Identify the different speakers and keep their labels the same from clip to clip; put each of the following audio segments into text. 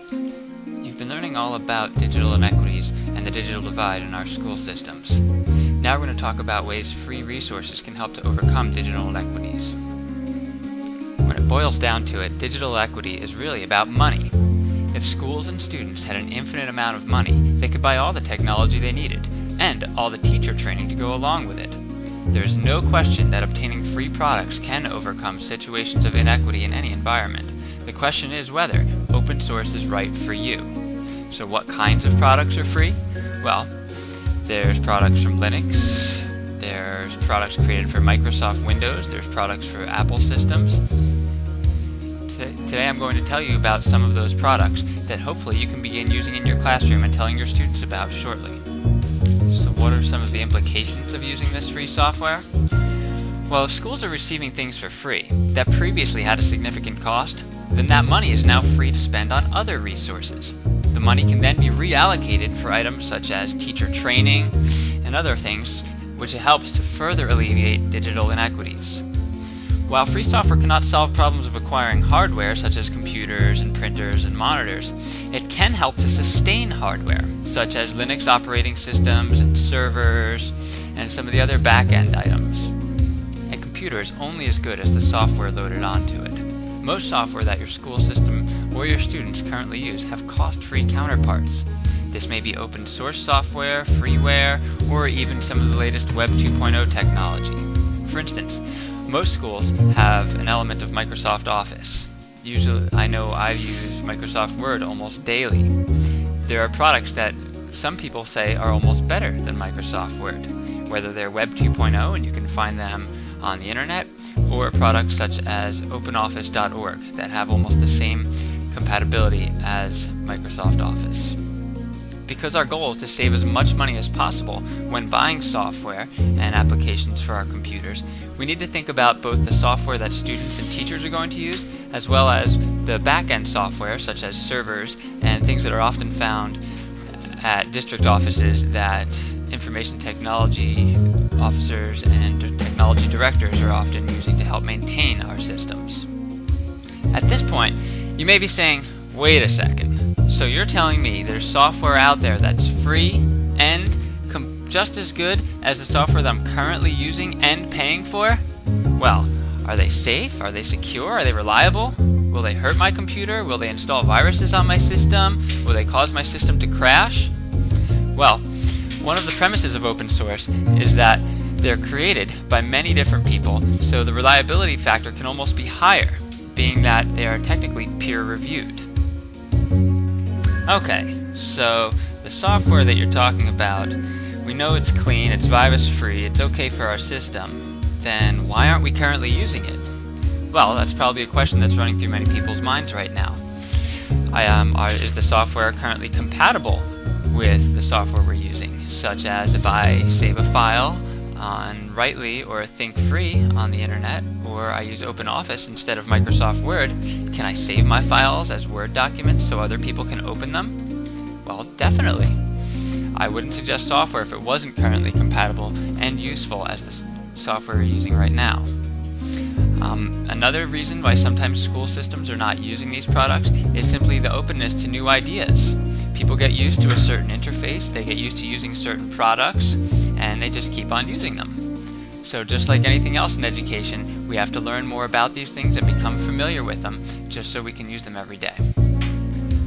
Speaker 1: You've been learning all about digital inequities and the digital divide in our school systems. Now we're going to talk about ways free resources can help to overcome digital inequities. When it boils down to it, digital equity is really about money. If schools and students had an infinite amount of money, they could buy all the technology they needed, and all the teacher training to go along with it. There is no question that obtaining free products can overcome situations of inequity in any environment. The question is whether open source is right for you. So what kinds of products are free? Well, there's products from Linux, there's products created for Microsoft Windows, there's products for Apple systems. Today I'm going to tell you about some of those products that hopefully you can begin using in your classroom and telling your students about shortly. So what are some of the implications of using this free software? Well, if schools are receiving things for free that previously had a significant cost, then that money is now free to spend on other resources. The money can then be reallocated for items such as teacher training and other things, which helps to further alleviate digital inequities. While free software cannot solve problems of acquiring hardware such as computers and printers and monitors, it can help to sustain hardware such as Linux operating systems and servers and some of the other back-end items. A computer is only as good as the software loaded onto it. Most software that your school system or your students currently use have cost-free counterparts. This may be open source software, freeware, or even some of the latest Web 2.0 technology. For instance, most schools have an element of Microsoft Office. Usually, I know I use Microsoft Word almost daily. There are products that some people say are almost better than Microsoft Word, whether they're Web 2.0 and you can find them on the internet, or products such as OpenOffice.org that have almost the same compatibility as Microsoft Office. Because our goal is to save as much money as possible when buying software and applications for our computers, we need to think about both the software that students and teachers are going to use, as well as the back-end software such as servers and things that are often found at district offices that information technology officers and technology directors are often using to help maintain our systems. At this point, you may be saying, wait a second, so you're telling me there's software out there that's free and just as good as the software that I'm currently using and paying for? Well, are they safe? Are they secure? Are they reliable? Will they hurt my computer? Will they install viruses on my system? Will they cause my system to crash? Well, one of the premises of open source is that they're created by many different people, so the reliability factor can almost be higher, being that they are technically peer-reviewed. Okay, so the software that you're talking about, we know it's clean, it's virus-free, it's okay for our system, then why aren't we currently using it? Well, that's probably a question that's running through many people's minds right now. Is the software currently compatible with the software we're using? Such as if I save a file on Writely or ThinkFree on the internet, or I use OpenOffice instead of Microsoft Word, can I save my files as Word documents so other people can open them? Well, definitely. I wouldn't suggest software if it wasn't currently compatible and useful as the software we're using right now. Another reason why sometimes school systems are not using these products is simply the openness to new ideas. People get used to a certain interface, they get used to using certain products, and they just keep on using them. So just like anything else in education, we have to learn more about these things and become familiar with them just so we can use them every day.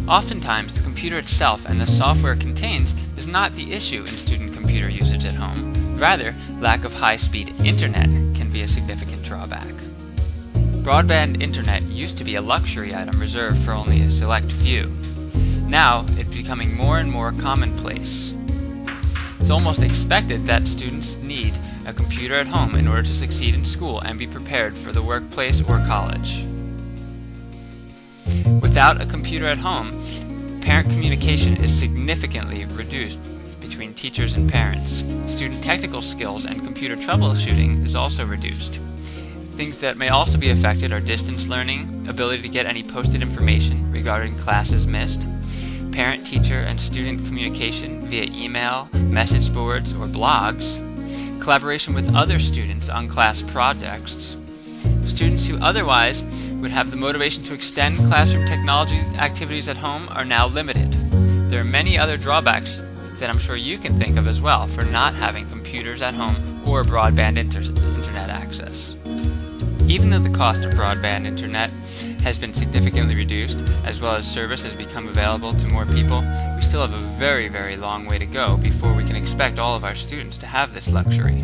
Speaker 1: Oftentimes, the computer itself and the software it contains is not the issue in student computer usage at home. Rather, lack of high-speed internet can be a significant drawback. Broadband internet used to be a luxury item reserved for only a select few. Now, it's becoming more and more commonplace. It's almost expected that students need a computer at home in order to succeed in school and be prepared for the workplace or college. Without a computer at home, parent communication is significantly reduced between teachers and parents. Student technical skills and computer troubleshooting is also reduced. Things that may also be affected are distance learning, ability to get any posted information regarding classes missed, parent, teacher, and student communication via email, message boards, or blogs, collaboration with other students on class projects, students who otherwise would have the motivation to extend classroom technology activities at home are now limited. There are many other drawbacks that I'm sure you can think of as well for not having computers at home or broadband internet access. Even though the cost of broadband internet has been significantly reduced, as well as service has become available to more people, we still have a very, very long way to go before we can expect all of our students to have this luxury.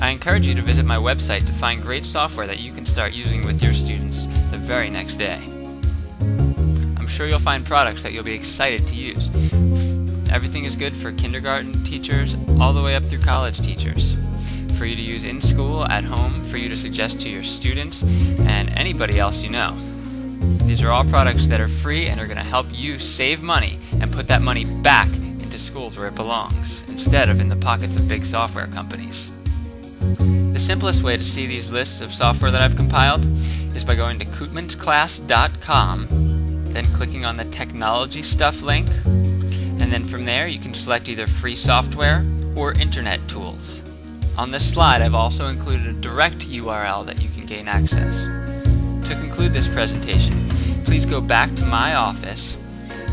Speaker 1: I encourage you to visit my website to find great software that you can start using with your students the very next day. I'm sure you'll find products that you'll be excited to use. Everything is good for kindergarten teachers all the way up through college teachers. For you to use in school, at home, for you to suggest to your students and anybody else you know. These are all products that are free and are going to help you save money and put that money back into schools where it belongs, instead of in the pockets of big software companies. The simplest way to see these lists of software that I've compiled is by going to kootmansclass.com, then clicking on the Technology Stuff link, and then from there you can select either free software or internet tools. On this slide I've also included a direct URL that you can gain access. To conclude this presentation, please go back to my office,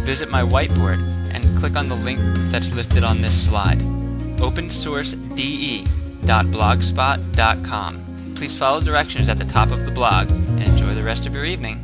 Speaker 1: visit my whiteboard, and click on the link that's listed on this slide, opensourcede.blogspot.com. Please follow directions at the top of the blog and enjoy the rest of your evening.